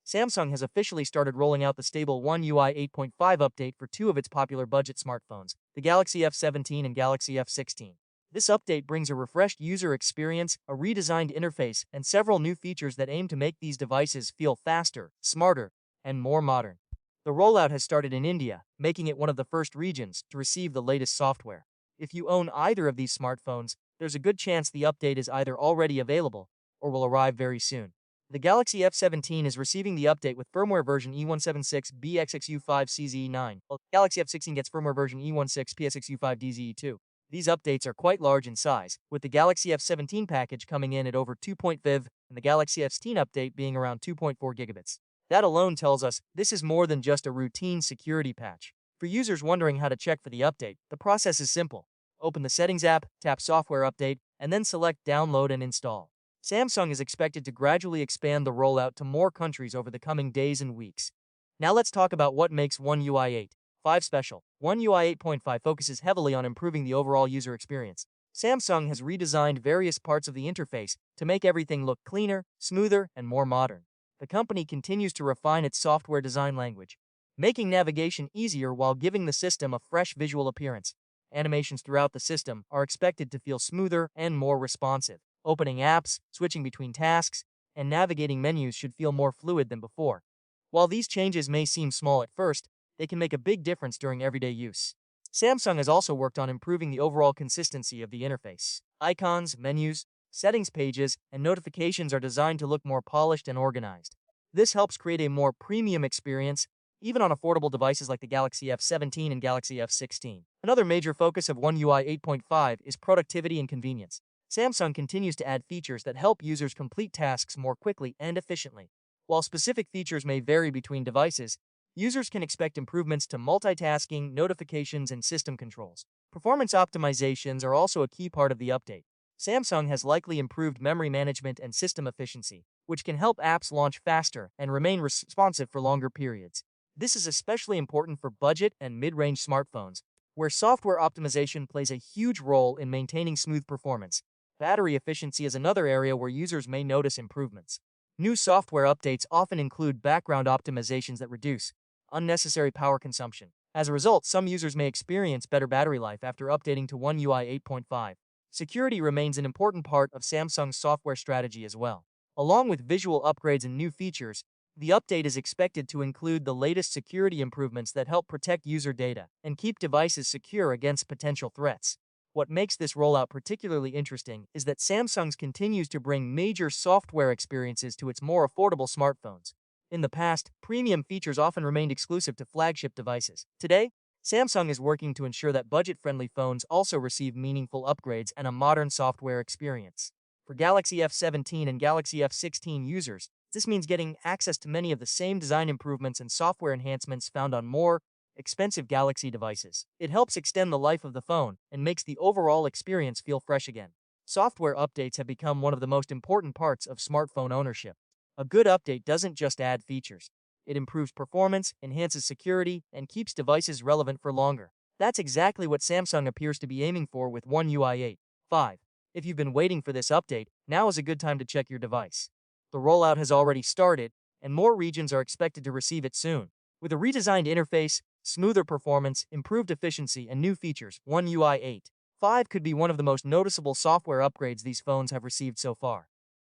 Samsung has officially started rolling out the stable One UI 8.5 update for two of its popular budget smartphones, the Galaxy F17 and Galaxy F16. This update brings a refreshed user experience, a redesigned interface, and several new features that aim to make these devices feel faster, smarter, and more modern. The rollout has started in India, making it one of the first regions to receive the latest software. If you own either of these smartphones, there's a good chance the update is either already available or will arrive very soon. The Galaxy F17 is receiving the update with firmware version E176BXXU5CZE9, while the Galaxy F16 gets firmware version E16PSXU5DZE2. These updates are quite large in size, with the Galaxy F17 package coming in at over 2.5 and the Galaxy F16 update being around 2.4 gigabits. That alone tells us this is more than just a routine security patch. For users wondering how to check for the update, the process is simple. Open the Settings app, tap Software Update, and then select Download and Install. Samsung is expected to gradually expand the rollout to more countries over the coming days and weeks. Now let's talk about what makes One UI 8.5 special. One UI 8.5 focuses heavily on improving the overall user experience. Samsung has redesigned various parts of the interface to make everything look cleaner, smoother, and more modern. The company continues to refine its software design language, making navigation easier while giving the system a fresh visual appearance. Animations throughout the system are expected to feel smoother and more responsive. Opening apps, switching between tasks, and navigating menus should feel more fluid than before. While these changes may seem small at first, they can make a big difference during everyday use. Samsung has also worked on improving the overall consistency of the interface. Icons, menus, settings pages, and notifications are designed to look more polished and organized. This helps create a more premium experience, even on affordable devices like the Galaxy F17 and Galaxy F16. Another major focus of One UI 8.5 is productivity and convenience. Samsung continues to add features that help users complete tasks more quickly and efficiently. While specific features may vary between devices, users can expect improvements to multitasking, notifications, and system controls. Performance optimizations are also a key part of the update. Samsung has likely improved memory management and system efficiency, which can help apps launch faster and remain responsive for longer periods. This is especially important for budget and mid-range smartphones, where software optimization plays a huge role in maintaining smooth performance. Battery efficiency is another area where users may notice improvements. New software updates often include background optimizations that reduce unnecessary power consumption. As a result, some users may experience better battery life after updating to One UI 8.5. Security remains an important part of Samsung's software strategy as well. Along with visual upgrades and new features, the update is expected to include the latest security improvements that help protect user data and keep devices secure against potential threats. What makes this rollout particularly interesting is that Samsung continues to bring major software experiences to its more affordable smartphones. In the past, premium features often remained exclusive to flagship devices. Today, Samsung is working to ensure that budget-friendly phones also receive meaningful upgrades and a modern software experience. For Galaxy F17 and Galaxy F16 users, this means getting access to many of the same design improvements and software enhancements found on more expensive Galaxy devices. It helps extend the life of the phone and makes the overall experience feel fresh again. Software updates have become one of the most important parts of smartphone ownership. A good update doesn't just add features. It improves performance, enhances security, and keeps devices relevant for longer. That's exactly what Samsung appears to be aiming for with One UI 8.5. If you've been waiting for this update, now is a good time to check your device. The rollout has already started, and more regions are expected to receive it soon. With a redesigned interface, smoother performance, improved efficiency, and new features, One UI 8.5 could be one of the most noticeable software upgrades these phones have received so far.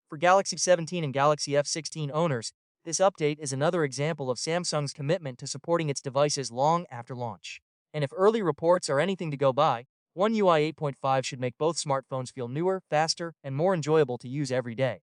For Galaxy 17 and Galaxy F16 owners, this update is another example of Samsung's commitment to supporting its devices long after launch. And if early reports are anything to go by, One UI 8.5 should make both smartphones feel newer, faster, and more enjoyable to use every day.